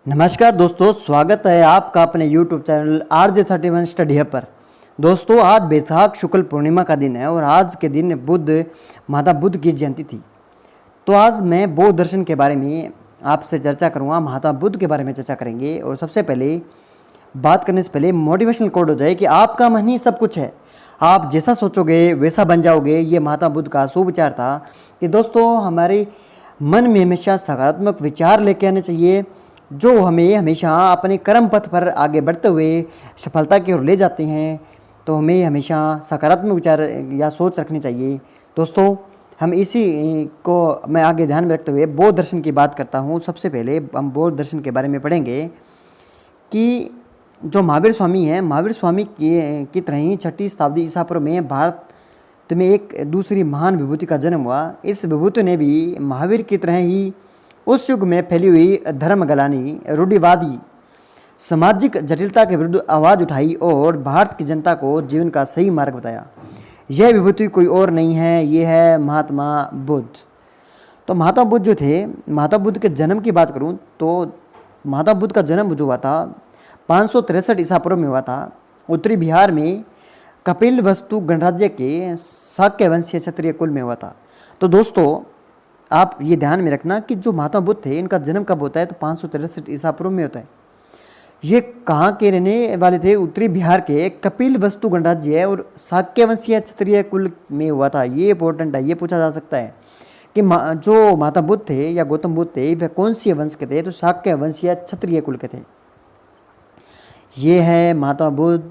नमस्कार दोस्तों, स्वागत है आपका अपने YouTube channel RJ31 study hub पर। दोस्तों, आज बैसाख शुक्ल पूर्णिमा का दिन है और आज के दिन माता बुद्ध की जयंती थी। तो आज मैं बौद्ध दर्शन के बारे में आपसे चर्चा करूंगा, माता बुद्ध के बारे में चर्चा करेंगे। और सबसे पहले बात करने से पहले मोटिवेशनल कोड हो जाए कि आपका मन ही सब कुछ है, आप जैसा सोचोगे वैसा बन जाओगे। ये माता बुद्ध का सुविचार था कि दोस्तों हमारे मन में हमेशा सकारात्मक विचार लेके आने चाहिए, जो हमें हमेशा अपने कर्म पथ पर आगे बढ़ते हुए सफलता की ओर ले जाते हैं। तो हमें हमेशा सकारात्मक विचार या सोच रखनी चाहिए। दोस्तों, हम इसी को मैं आगे ध्यान में रखते हुए बौद्ध दर्शन की बात करता हूँ। सबसे पहले हम बौद्ध दर्शन के बारे में पढ़ेंगे कि जो महावीर स्वामी हैं, महावीर स्वामी की तरह ही 6वीं शताब्दी ईसा पूर्व में भारत में एक दूसरी महान विभूति का जन्म हुआ। इस विभूति ने भी महावीर की तरह ही उस युग में फैली हुई धर्म गलानी, रूढ़िवादी सामाजिक जटिलता के विरुद्ध आवाज़ उठाई और भारत की जनता को जीवन का सही मार्ग बताया। यह विभूति कोई और नहीं है, ये है महात्मा बुद्ध। तो महात्मा बुद्ध जो थे, महात्मा बुद्ध के जन्म की बात करूं तो महात्मा बुद्ध का जन्म जो हुआ था 563 ईसा पूर्व में हुआ था। उत्तरी बिहार में कपिल वस्तु गणराज्य के शाक्य वंशीय क्षत्रिय कुल में हुआ था। तो दोस्तों, आप ये ध्यान में रखना कि जो महात्मा बुद्ध थे, इनका जन्म कब होता है तो 563 ईसा पूर्व में होता है। ये कहाँ के रहने वाले थे? उत्तरी बिहार के कपिल वस्तु गणराज्य और शाक्य वंशीय क्षत्रिय कुल में हुआ था। ये इंपॉर्टेंट है, ये पूछा जा सकता है कि जो महात्मा बुद्ध थे या गौतम बुद्ध थे, वह कौन सी वंश के थे? तो शाक्य वंशीय क्षत्रिय कुल के थे। ये है महात्मा बुद्ध।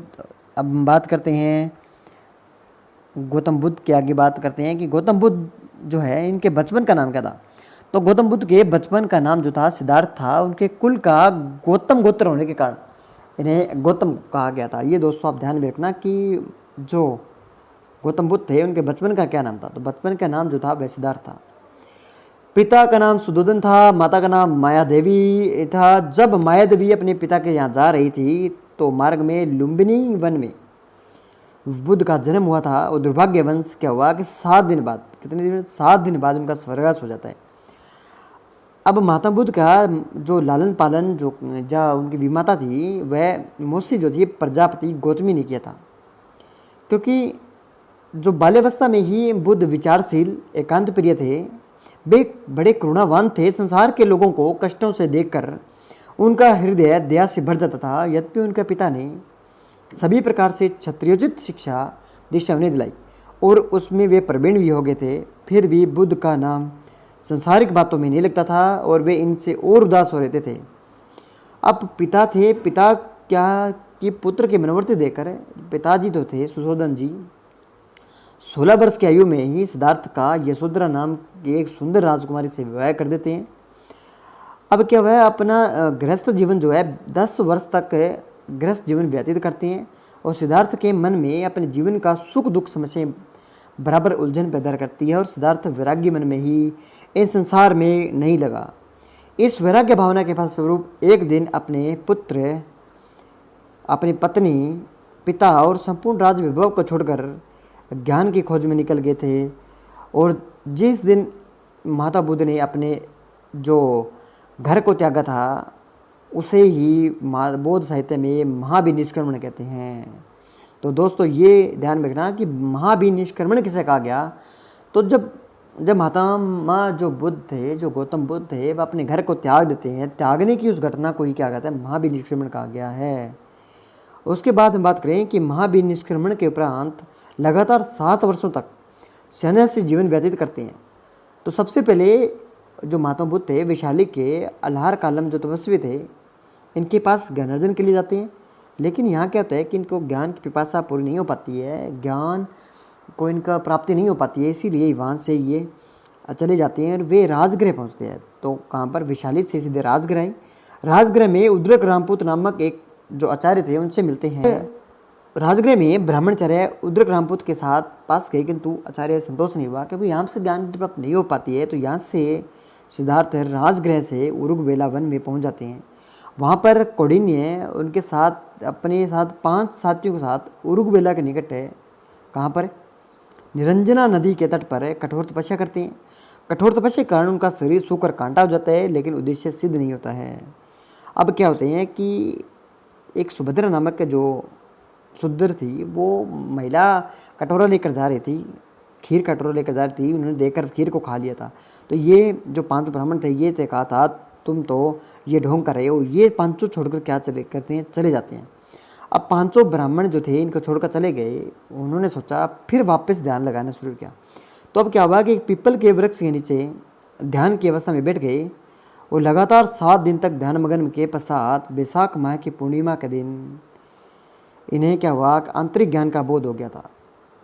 अब हम बात करते हैं गौतम बुद्ध के, आगे बात करते हैं कि गौतम बुद्ध जो है, इनके बचपन का नाम क्या था? तो गौतम बुद्ध के बचपन का नाम जो था सिद्धार्थ था। उनके कुल का गौतम गोत्र होने के कारण इन्हें गौतम कहा गया था। ये दोस्तों आप ध्यान में रखना कि जो गौतम बुद्ध थे, उनके बचपन का क्या नाम था? तो बचपन का नाम जो था वह सिद्धार्थ था। पिता का नाम सुदोधन था, माता का नाम माया देवी था। जब माया देवी अपने पिता के यहाँ जा रही थी तो मार्ग में लुम्बिनी वन में बुद्ध का जन्म हुआ था। और दुर्भाग्यवंश क्या हुआ कि 7 दिन बाद, कितने दिन? 7 दिन बाद उनका स्वर्गवास हो जाता है। अब महात्मा बुद्ध का जो लालन पालन जो उनकी विमाता थी, वह मौसी जो थी प्रजापति गौतमी ने किया था। क्योंकि जो बाल्यावस्था में ही बुद्ध विचारशील, एकांत प्रिय थे, वे बड़े करुणावान थे। संसार के लोगों को कष्टों से देखकर उनका हृदय दया से भर जाता था। यद्यपि उनके पिता ने सभी प्रकार से क्षत्रियोचित शिक्षा दीक्षा उन्हें दिलाई और उसमें वे प्रवीण भी हो गए थे, फिर भी बुद्ध का नाम संसारिक बातों में नहीं लगता था और वे इनसे और उदास हो रहते थे। अब पिता थे, पिता क्या कि पुत्र के मनोवर्ती देकर पिताजी तो थे सुशोधन जी, 16 वर्ष की आयु में ही सिद्धार्थ का यशोधरा नाम की एक सुंदर राजकुमारी से विवाह कर देते हैं। अब क्या हुआ, अपना गृहस्थ जीवन जो है 10 वर्ष तक गृहस्थ जीवन व्यतीत करते हैं और सिद्धार्थ के मन में अपने जीवन का सुख दुख समस्या बराबर उलझन पैदा करती है और सिद्धार्थ वैराग्य मन में ही इस संसार में नहीं लगा। इस वैराग्य भावना के फलस्वरूप एक दिन अपने पुत्र, अपनी पत्नी, पिता और संपूर्ण राज विभव को छोड़कर ज्ञान की खोज में निकल गए थे। और जिस दिन माता बुद्ध ने अपने जो घर को त्यागा था, उसे ही बौद्ध साहित्य में महाभिनिष्क्रमण कहते हैं। तो दोस्तों, ये ध्यान में रखना कि महाभिनिष्क्रमण किसे कहा गया? तो जब महात्मा जो बुद्ध थे, जो गौतम बुद्ध थे, वह अपने घर को त्याग देते हैं, त्यागने की उस घटना को ही क्या कहता है? महाभिनिष्क्रमण कहा गया है। उसके बाद हम बात करें कि महाभिनिष्क्रमण के उपरांत लगातार 7 वर्षों तक सन्यासी जीवन व्यतीत करते हैं। तो सबसे पहले जो महात्मा बुद्ध थे, वैशाली के अल्हार कालम जो तपस्वी थे, इनके पास ज्ञान अर्जन के लिए जाते हैं। लेकिन यहाँ क्या होता है कि इनको ज्ञान की पिपासा पूरी नहीं हो पाती है, ज्ञान को इनका प्राप्ति नहीं हो पाती है, इसीलिए वहाँ से ये चले जाते हैं और वे राजगृह पहुँचते हैं। तो कहाँ पर? वैशाली से सीधे राजगृह। राजगृह में उद्रक रामपूत नामक एक जो आचार्य थे, उनसे मिलते हैं। राजगृह में ब्राह्मणचार्य उद्रक रामपूत के साथ पास गए, किंतु आचार्य संतोष नहीं हुआ क्योंकि यहाँ से ज्ञान की प्राप्त नहीं हो पाती है। तो यहाँ से सिद्धार्थ राजगृह से उरुगवेला वन में पहुँच जाते हैं। वहाँ पर कौंडिन्य उनके साथ, अपने साथ 5 साथियों के साथ उरुगवेला के निकट है, कहाँ पर? निरंजना नदी के तट पर कठोर तपस्या करते हैं। कठोर तपस्या के कारण उनका शरीर सूखकर कांटा हो जाता है, लेकिन उद्देश्य सिद्ध नहीं होता है। अब क्या होते हैं कि एक सुभद्रा नामक जो शूद्र थी, वो महिला कटोरा लेकर जा रही थी, खीर कटोरा लेकर जा रही थी, उन्होंने देखकर खीर को खा लिया था। तो ये जो 5 ब्राह्मण थे, ये थे कहा था तुम तो ये ढोंग कर रहे हो। ये 5 छोड़कर क्या करते हैं, चले जाते हैं। अब 5 ब्राह्मण जो थे इनको छोड़कर चले गए। उन्होंने सोचा, फिर वापस ध्यान लगाना शुरू किया। तो अब क्या हुआ कि एक पीपल के वृक्ष के नीचे ध्यान की अवस्था में बैठ गए और लगातार 7 दिन तक ध्यान मग्न के पश्चात बैसाख माह की पूर्णिमा के दिन इन्हें क्या हुआ, आंतरिक ज्ञान का बोध हो गया था।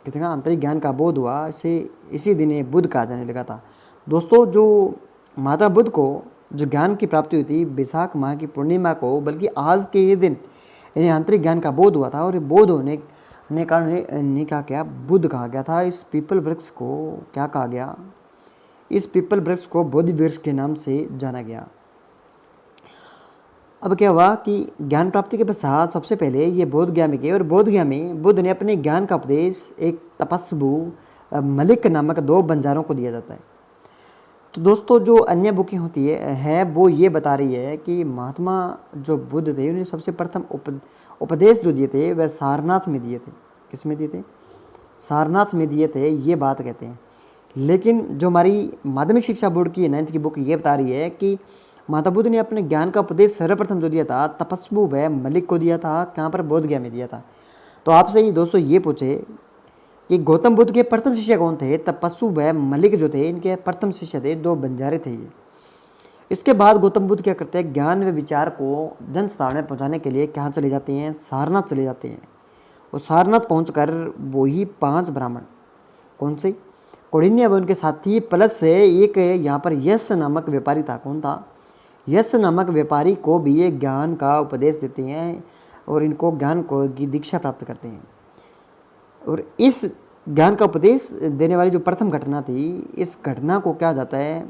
कितना आंतरिक ज्ञान का बोध हुआ, इसी दिन ये बुद्ध कहा जाने लगा था। दोस्तों, जो माता बुद्ध को जो ज्ञान की प्राप्ति हुई थी बैसाख माह की पूर्णिमा को, बल्कि आज के ये दिन इन्हें आंतरिक ज्ञान का बोध हुआ था। और ये बोध होने ने कारण इन्हें क्या किया, बुद्ध कहा गया था। इस पीपल वृक्ष को क्या कहा गया, इस पीपल वृक्ष को बोधि वृक्ष के नाम से जाना गया। अब क्या हुआ कि ज्ञान प्राप्ति के पश्चात सबसे पहले ये बोध गया में गए और बोध गया में बुद्ध ने अपने ज्ञान का उपदेश एक तपस्वी मलिक नामक 2 बंजारों को दिया जाता है। तो दोस्तों, जो अन्य बुकें होती है वो ये बता रही है कि महात्मा जो बुद्ध थे उन्हें सबसे प्रथम उपदेश जो दिए थे वह सारनाथ में दिए थे। किस में दिए थे, सारनाथ में दिए थे, ये बात कहते हैं। लेकिन जो हमारी माध्यमिक शिक्षा बोर्ड की 9th की बुक ये बता रही है कि माता बुद्ध ने अपने ज्ञान का उपदेश सर्वप्रथम जो दिया था तपस्वी व मलिक को दिया था। कहाँ पर, बोध गया में दिया था। तो आपसे ही दोस्तों ये पूछे कि गौतम बुद्ध के प्रथम शिष्य कौन थे, तपस्वी व मलिक जो थे इनके प्रथम शिष्य थे, 2 बंजारे थे ये। इसके बाद गौतम बुद्ध क्या करते हैं, ज्ञान व विचार को जन साधारण में पहुँचाने के लिए कहाँ चले जाते हैं, सारनाथ चले जाते हैं। और सारनाथ पहुँच कर वही 5 ब्राह्मण, कौन से, कौंडिन्य व उनके साथी प्लस से एक यहाँ पर यश नामक व्यापारी था। कौन था, यश नामक व्यापारी को भी ये ज्ञान का उपदेश देते हैं और इनको ज्ञान को की दीक्षा प्राप्त करते हैं। और इस ज्ञान का उपदेश देने वाली जो प्रथम घटना थी, इस घटना को क्या जाता है,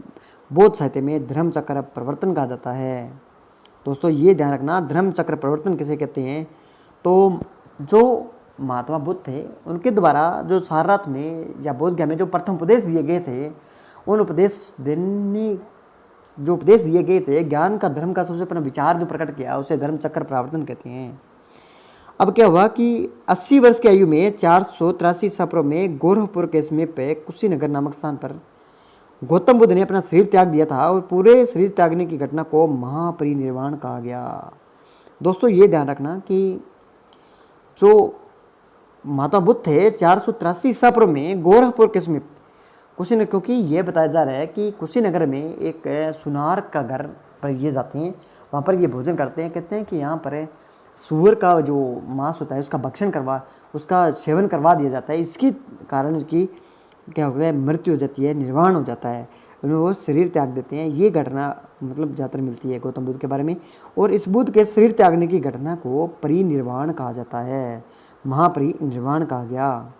बौद्ध साहित्य में धर्म चक्र प्रवर्तन कहा जाता है। दोस्तों ये ध्यान रखना, धर्म चक्र प्रवर्तन किसे कहते हैं। तो जो महात्मा बुद्ध थे उनके द्वारा जो सारनाथ में या बोध गया में जो प्रथम उपदेश दिए गए थे, उन जो उपदेश दिए गए थे, ज्ञान का धर्म का सबसे पहला विचार जो प्रकट किया उसे धर्म चक्र प्रवर्तन कहते हैं। अब क्या हुआ कि 80 वर्ष की आयु में 483 ईसा पूर्व में गोरखपुर के समीप पे कुशीनगर नामक स्थान पर गौतम बुद्ध ने अपना शरीर त्याग दिया था और पूरे शरीर त्यागने की घटना को महापरिनिर्वाण कहा गया। दोस्तों ये ध्यान रखना कि जो माता बुद्ध थे 483 ईसा पूर्व में गोरखपुर के समीप कुशीनगर, क्योंकि ये बताया जा रहा है कि कुशीनगर में एक सुनार का घर पर ये जाते हैं, वहाँ पर ये भोजन करते हैं। कहते हैं कि यहाँ पर सूअर का जो मांस होता है उसका सेवन करवा दिया जाता है। इसके कारण की क्या होता है, मृत्यु हो जाती है, निर्वाण हो जाता है, वो शरीर त्याग देते हैं। ये घटना मतलब ज़्यादातर मिलती है गौतम बुद्ध के बारे में। और इस बुद्ध के शरीर त्यागने की घटना को परिनिर्वाण कहा जाता है, महापरिनिर्वाण कहा गया।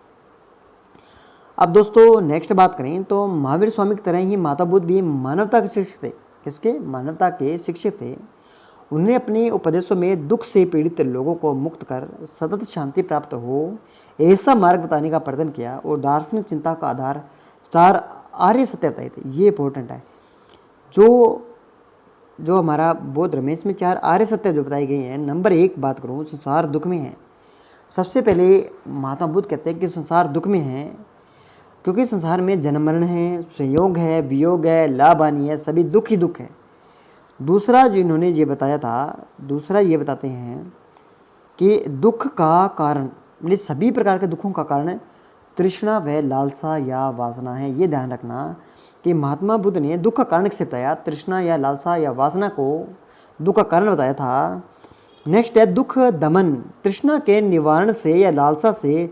अब दोस्तों नेक्स्ट बात करें तो महावीर स्वामी की तरह ही माता बुद्ध भी मानवता के शिक्षक थे। किसके, मानवता के शिक्षक थे। उन्हें अपने उपदेशों में दुख से पीड़ित लोगों को मुक्त कर सतत शांति प्राप्त हो ऐसा मार्ग बताने का प्रयत्न किया और दार्शनिक चिंता का आधार 4 आर्य सत्य बताए थे। ये इंपॉर्टेंट है। जो हमारा बौद्ध धर्म में इसमें 4 आर्य सत्य जो बताई गई हैं। नंबर 1 बात करूँ, संसार दुख में है। सबसे पहले महात्मा बुद्ध कहते हैं कि संसार दुख में है क्योंकि संसार में जन्म मरण है, संयोग है, वियोग है, लाभ हानि है, सभी दुख ही दुख है। दूसरा जो इन्होंने ये बताया था, दूसरा ये बताते हैं कि दुख का कारण, मतलब सभी प्रकार के दुखों का कारण तृष्णा व लालसा या वासना है। ये ध्यान रखना कि महात्मा बुद्ध ने दुख का कारण किसे बताया, तृष्णा या लालसा या वासना को दुख का कारण बताया था। नेक्स्ट है दुख दमन, तृष्णा के निवारण से या लालसा से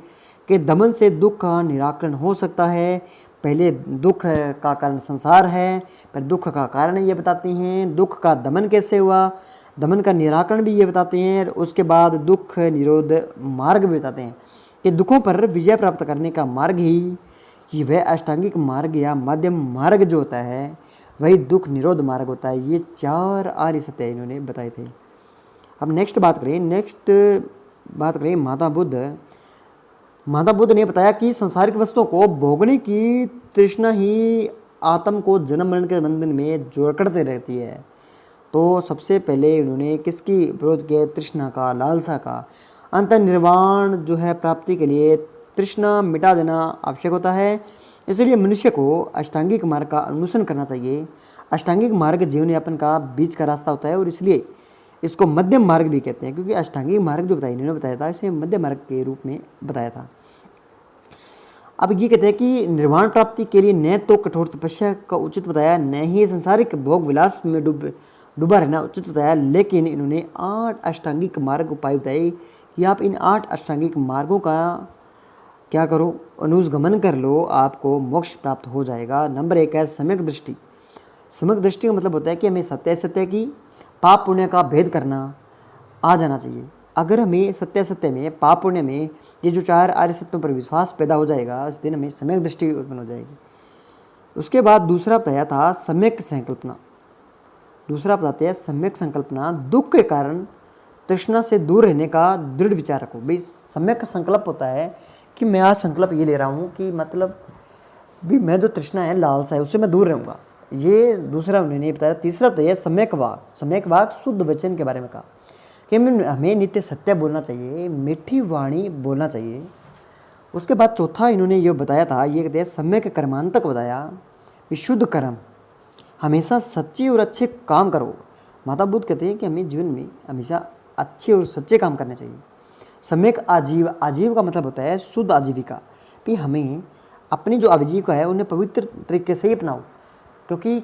के दमन से दुख का निराकरण हो सकता है। पहले दुख का कारण संसार है, फिर दुख का कारण ये बताते हैं, दुख का दमन कैसे हुआ, दमन का निराकरण भी ये बताते हैं, उसके बाद दुख निरोध मार्ग भी बताते हैं कि दुखों पर विजय प्राप्त करने का मार्ग ही वह अष्टांगिक मार्ग या मध्यम मार्ग जो होता है वही दुख निरोध मार्ग होता है। ये 4 आर्य सत्य इन्होंने बताए थे। अब नेक्स्ट बात करें माता बुद्ध ने बताया कि सांसारिक वस्तुओं को भोगने की तृष्णा ही आत्म को जन्म मरण के बंधन में जोड़ते रहती है। तो सबसे पहले उन्होंने किसकी विरोध किया? तृष्णा का, लालसा का। अंत निर्वाण जो है प्राप्ति के लिए तृष्णा मिटा देना आवश्यक होता है। इसलिए मनुष्य को अष्टांगिक मार्ग का अनुसरण करना चाहिए। अष्टांगिक मार्ग जीवन यापन का बीच का रास्ता होता है और इसलिए इसको मध्यम मार्ग भी कहते हैं, क्योंकि अष्टांगिक मार्ग जो बताया इन्होंने बताया था इसे मध्य मार्ग के रूप में बताया था। अब ये कहते हैं कि निर्वाण प्राप्ति के लिए न तो कठोर तपस्या का उचित बताया, न ही सांसारिक भोग विलास में डूबा रहना उचित बताया, लेकिन इन्होंने 8 अष्टांगिक मार्ग उपाय बताए कि आप इन 8 अष्टांगिक मार्गों का क्या करो? अनुगमन कर लो, आपको मोक्ष प्राप्त हो जाएगा। नंबर 1 है सम्यक दृष्टि। सम्यक दृष्टि का मतलब होता है कि हमें सत्य सत्य की, पाप पुण्य का भेद करना आ जाना चाहिए। अगर हमें सत्य सत्य में, पाप पुण्य में ये जो 4 आर्य सत्यों पर विश्वास पैदा हो जाएगा, उस दिन हमें सम्यक दृष्टि उत्पन्न हो जाएगी। उसके बाद दूसरा बताया था सम्यक संकल्पना। दूसरा बताते हैं सम्यक संकल्पना, दुख के कारण तृष्णा से दूर रहने का दृढ़ विचार रखो। भाई सम्यक संकल्प होता है कि मैं आज संकल्प ये ले रहा हूँ कि मतलब भी मैं जो तृष्णा है, लालसा है, उससे मैं दूर रहूँगा। ये दूसरा उन्होंने बताया। तीसरा बताया सम्यक वाक। सम्यक वाक शुद्ध वचन के बारे में कहा कि हमें नित्य सत्य बोलना चाहिए, मीठी वाणी बोलना चाहिए। उसके बाद चौथा इन्होंने ये बताया था, ये कहते हैं सम्यक कर्मांतक बताया, विशुद्ध कर्म, हमेशा सच्चे और अच्छे काम करो। माता बुद्ध कहते हैं कि हमें जीवन में हमेशा अच्छे और सच्चे काम करने चाहिए। सम्यक आजीव। आजीव का मतलब होता है शुद्ध आजीविका। भी हमें अपनी जो आजीविका है उन्हें पवित्र तरीके से ही अपनाओ, क्योंकि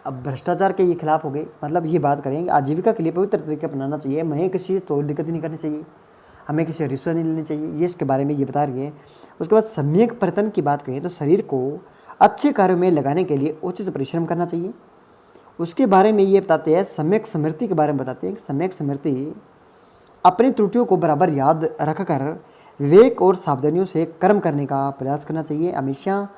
अब भ्रष्टाचार के ये खिलाफ हो गए। मतलब ये बात करेंगे आजीविका के लिए पवित्र तरीके अपनाना चाहिए। हमें किसी से चोरी दिक्कत नहीं करनी चाहिए, हमें किसी रिश्वत नहीं लेनी चाहिए, ये इसके बारे में ये बता रही है। उसके बाद सम्यक पर्यटन की बात करें तो शरीर को अच्छे कार्यों में लगाने के लिए उचित परिश्रम करना चाहिए। उसके बारे में ये बताते हैं, सम्यक स्मृति के बारे में बताते हैं कि सम्यक स्मृति अपनी त्रुटियों को बराबर याद रखकर विवेक और सावधानियों से कर्म करने का प्रयास करना चाहिए। हमेशा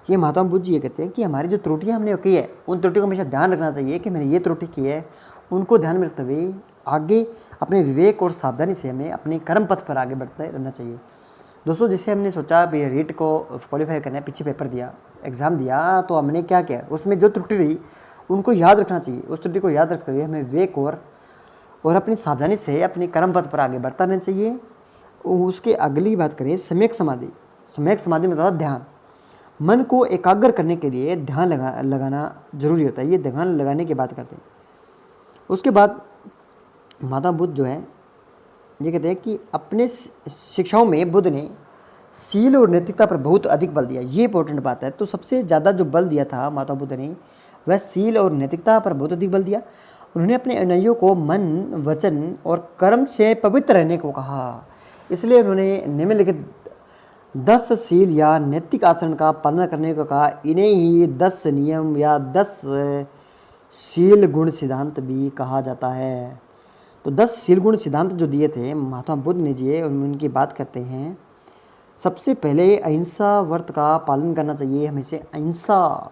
ये महात्मा बुद्ध जी ये कहते हैं कि हमारी जो त्रुटियां हमने की है उन त्रुटियों को हमेशा ध्यान रखना चाहिए कि मैंने ये त्रुटि की है, उनको ध्यान में रखते हुए आगे अपने विवेक और सावधानी से हमें अपने कर्म पथ पर आगे बढ़ते रहना चाहिए। दोस्तों जैसे हमने सोचा भी रीट को क्वालिफाई करना है, पीछे पेपर दिया, एग्ज़ाम दिया, तो हमने क्या किया, उसमें जो त्रुटि रही उनको याद रखना चाहिए। उस त्रुटि को याद रखते हुए हमें विवेक और अपनी सावधानी से अपने कर्म पथ पर आगे बढ़ता रहना चाहिए। उसके अगली बात करें सम्यक समाधि। सम्यक समाधि मतलब ध्यान। मन को एकाग्र करने के लिए ध्यान लगाना जरूरी होता है। ये ध्यान लगाने की बात करते हैं। उसके बाद माता बुद्ध जो है ये कहते हैं कि अपने शिक्षाओं में बुद्ध ने सील और नैतिकता पर बहुत अधिक बल दिया। ये इंपॉर्टेंट बात है। तो सबसे ज़्यादा जो बल दिया था माता बुद्ध ने वह सील और नैतिकता पर बहुत अधिक बल दिया। उन्होंने अपने अनुयायियों को मन, वचन और कर्म से पवित्र रहने को कहा। इसलिए उन्होंने निम्नलिखित 10 सील या नैतिक आचरण का पालन करने को कहा। इन्हें ही 10 नियम या 10 शील गुण सिद्धांत भी कहा जाता है। तो 10 शील गुण सिद्धांत जो दिए थे महात्मा बुद्ध ने दिए, उनकी बात करते हैं। सबसे पहले अहिंसा व्रत का पालन करना चाहिए। हमेशा अहिंसा,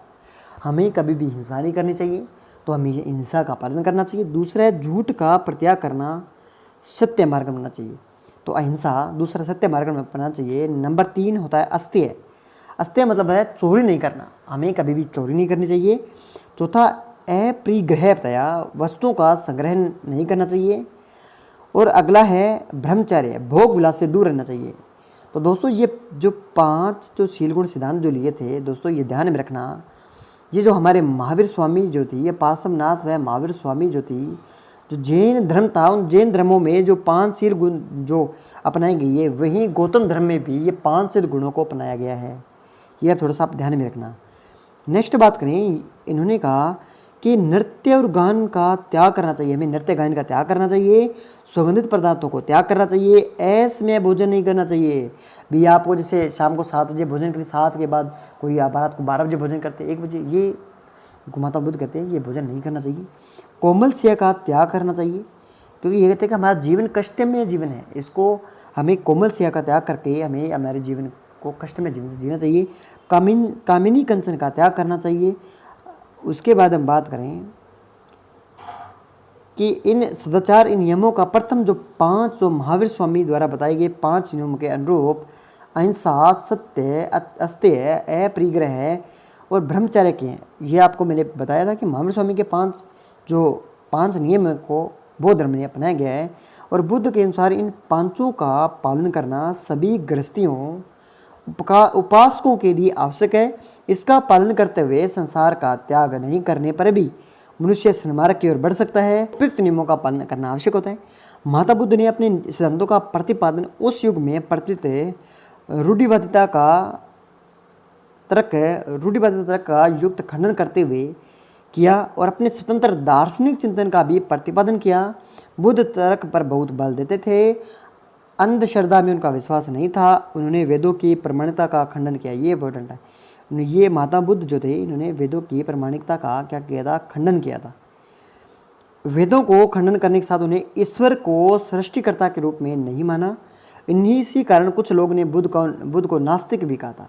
हमें कभी भी हिंसा नहीं करनी चाहिए, तो हमें हिंसा का पालन करना चाहिए। दूसरा है झूठ का परित्याग करना, सत्य मार्ग में होना चाहिए। तो अहिंसा, दूसरा सत्य मार्ग में अपनाना चाहिए। नंबर 3 होता है अस्तेय। अस्तेय मतलब है चोरी नहीं करना, हमें कभी भी चोरी नहीं करनी चाहिए। चौथा अपरिग्रह बताया, वस्तुओं का संग्रह नहीं करना चाहिए। और अगला है ब्रह्मचर्य, भोग विलास से दूर रहना चाहिए। तो दोस्तों ये जो 5 जो शील गुण सिद्धांत जो लिए थे दोस्तों, ये ध्यान में रखना। ये जो हमारे महावीर स्वामी जो थी, ये पार्श्वनाथ व महावीर स्वामी जो थी, जो जैन धर्म था, उन जैन धर्मों में जो 5 शील गुण जो अपनाई गई है, वहीं गौतम धर्म में भी ये 5 शील गुणों को अपनाया गया है। यह थोड़ा सा आप ध्यान में रखना। नेक्स्ट बात करें, इन्होंने कहा कि नृत्य और गान का त्याग करना चाहिए। हमें नृत्य गायन का त्याग करना चाहिए। सुगंधित पदार्थों को त्याग करना चाहिए। ऐसे में भोजन नहीं करना चाहिए। भी आपको जैसे शाम को 7 बजे भोजन करें, 7 के बाद कोई रात को 12 बजे भोजन करते, 1 बजे, ये माता बुद्ध कहते हैं ये भोजन नहीं करना चाहिए। कोमल सेवा का त्याग करना चाहिए, क्योंकि ये कहते हैं कि हमारा जीवन कष्टमय जीवन है, इसको हमें कोमल सेवा का त्याग करके हमें हमारे जीवन को कष्टमय जीवन से जीना चाहिए। कामिनी कंचन का त्याग करना चाहिए। उसके बाद हम बात करें कि इन सदाचार, इन नियमों का प्रथम जो 5 जो महावीर स्वामी द्वारा बताए गए 5 नियमों के अनुरूप अहिंसा, सत्य, अस्तेय, अपरिग्रह और ब्रह्मचर्य के हैं। ये आपको मैंने बताया था कि महावीर स्वामी के 5 जो 5 नियम को बौद्ध धर्म में अपनाया गया है और बुद्ध के अनुसार इन पांचों का पालन करना सभी गृहस्थियों उपासकों के लिए आवश्यक है। इसका पालन करते हुए संसार का त्याग नहीं करने पर भी मनुष्य सन्मार्ग की ओर बढ़ सकता है। उपयुक्त नियमों का पालन करना आवश्यक होता है। माता बुद्ध ने अपने सिद्धांतों का प्रतिपादन उस युग में प्रचलित रूढ़िवादिता तर्क का युक्त खंडन करते हुए किया और अपने स्वतंत्र दार्शनिक चिंतन का भी प्रतिपादन किया। बुद्ध तर्क पर बहुत बल देते थे, अंधश्रद्धा में उनका विश्वास नहीं था। उन्होंने वेदों की प्रमाणिकता का खंडन किया, ये इंपॉर्टेंट है। ये माता बुद्ध जो थे, इन्होंने वेदों की प्रमाणिकता का क्या किया था, खंडन किया था। वेदों को खंडन करने के साथ उन्हें ईश्वर को सृष्टिकर्ता के रूप में नहीं माना। इसी कारण कुछ लोग ने बुद्ध को नास्तिक भी कहा था,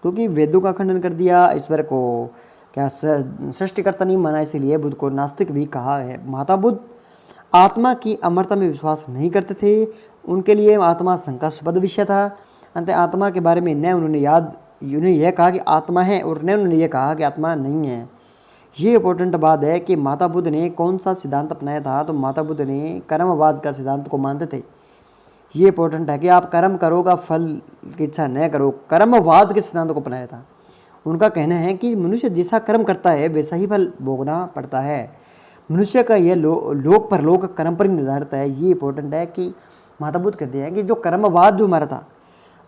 क्योंकि वेदों का खंडन कर दिया, ईश्वर को क्या सृष्टिकर्ता नहीं माना, इसीलिए बुद्ध को नास्तिक भी कहा है। माता बुद्ध आत्मा की अमरता में विश्वास नहीं करते थे। उनके लिए आत्मा शंकास्पद विषय था। अंत आत्मा के बारे में न उन्होंने यह कहा कि आत्मा है और न उन्होंने यह कहा कि आत्मा नहीं है। ये इंपॉर्टेंट बात है कि माता बुद्ध ने कौन सा सिद्धांत अपनाया था, तो माता बुद्ध ने कर्मवाद का सिद्धांत को मानते थे। ये इंपॉर्टेंट है कि आप कर्म करोगा, फल की इच्छा न करो, कर्मवाद के सिद्धांत को अपनाया था। उनका कहना है कि मनुष्य जैसा कर्म करता है वैसा ही फल भोगना पड़ता है। मनुष्य का यह लोक परलोक कर्म पर ही निर्धारित है। ये इंपॉर्टेंट है कि माता बुद्ध कहते हैं कि जो कर्मवाद जो हमारा था,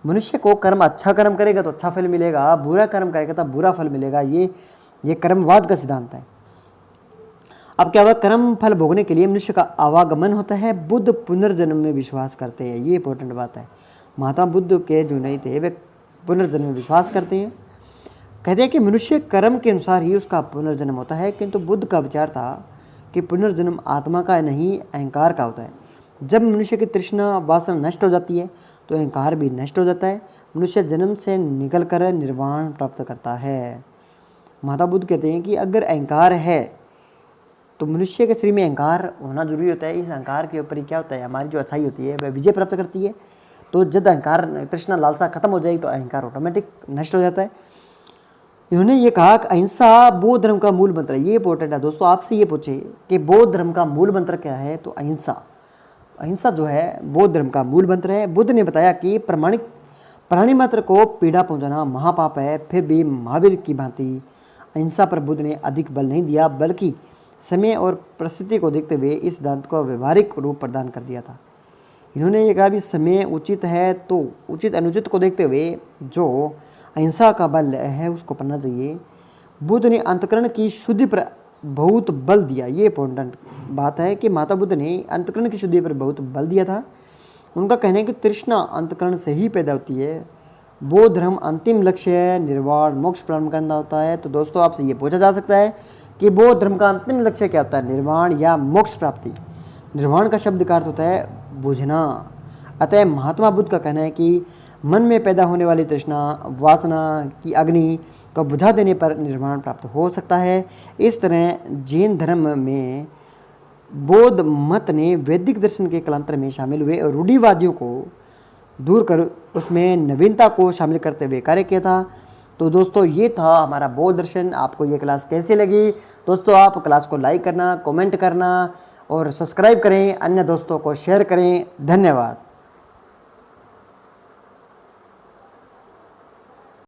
मनुष्य को कर्म अच्छा कर्म करेगा तो अच्छा फल मिलेगा, बुरा कर्म करेगा तो बुरा फल मिलेगा। ये कर्मवाद का सिद्धांत है। अब क्या हुआ, कर्म फल भोगने के लिए मनुष्य का आवागमन होता है। बुद्ध पुनर्जन्म में विश्वास करते हैं, ये इंपॉर्टेंट बात है। माता बुद्ध के जो नहीं थे वे पुनर्जन्म में विश्वास करते हैं। कहते हैं कि मनुष्य कर्म के अनुसार ही उसका पुनर्जन्म होता है, किंतु बुद्ध का विचार था कि पुनर्जन्म आत्मा का नहीं अहंकार का होता है। जब मनुष्य की तृष्णा वासना नष्ट हो जाती है तो अहंकार भी नष्ट हो जाता है। मनुष्य जन्म से निकलकर निर्वाण प्राप्त करता है। माता बुद्ध कहते हैं कि अगर अहंकार है तो मनुष्य के शरीर में अहंकार होना जरूरी होता है। इस अहंकार के ऊपर ही क्या होता है, हमारी जो अच्छाई होती है वह विजय प्राप्त करती है। तो जब अहंकार तृष्णा लालसा खत्म हो जाएगी तो अहंकार ऑटोमेटिक नष्ट हो जाता है। इन्होंने ये कहा कि अहिंसा बौद्ध धर्म का मूल मंत्र है। ये इंपॉर्टेंट है दोस्तों, आपसे ये पूछे कि बौद्ध धर्म का मूल मंत्र क्या है, तो अहिंसा जो है बौद्ध धर्म का मूल मंत्र है। बुद्ध ने बताया कि प्राणी मात्र को पीड़ा पहुंचाना महापाप है। फिर भी महावीर की भांति अहिंसा पर बुद्ध ने अधिक बल नहीं दिया, बल्कि समय और परिस्थिति को देखते हुए इस सिद्धांत को व्यवहारिक रूप प्रदान कर दिया था। इन्होंने ये कहा भी समय उचित है तो उचित अनुचित को देखते हुए जो अहिंसा का बल है उसको पढ़ना चाहिए। बुद्ध ने अंतःकरण की शुद्धि पर बहुत बल दिया। ये इंपॉर्टेंट बात है कि माता बुद्ध ने अंतःकरण की शुद्धि पर बहुत बल दिया था। उनका कहना है कि तृष्णा अंतःकरण से ही पैदा होती है। बौद्ध धर्म अंतिम लक्ष्य है निर्वाण मोक्ष प्राप्त करना होता है। तो दोस्तों आपसे ये पूछा जा सकता है कि बौद्ध धर्म का अंतिम लक्ष्य क्या होता है, निर्वाण या मोक्ष प्राप्ति। निर्वाण का शब्द का अर्थ होता है बुझना। अतः महात्मा बुद्ध का कहना है कि मन में पैदा होने वाली तृष्णा वासना की अग्नि को बुझा देने पर निर्वाण प्राप्त हो सकता है। इस तरह जैन धर्म में बौद्ध मत ने वैदिक दर्शन के कालांतर में शामिल हुए और रूढ़िवादियों को दूर कर उसमें नवीनता को शामिल करते हुए कार्य किया था। तो दोस्तों ये था हमारा बौद्ध दर्शन। आपको ये क्लास कैसी लगी दोस्तों, आप क्लास को लाइक करना, कमेंट करना और सब्सक्राइब करें, अन्य दोस्तों को शेयर करें। धन्यवाद।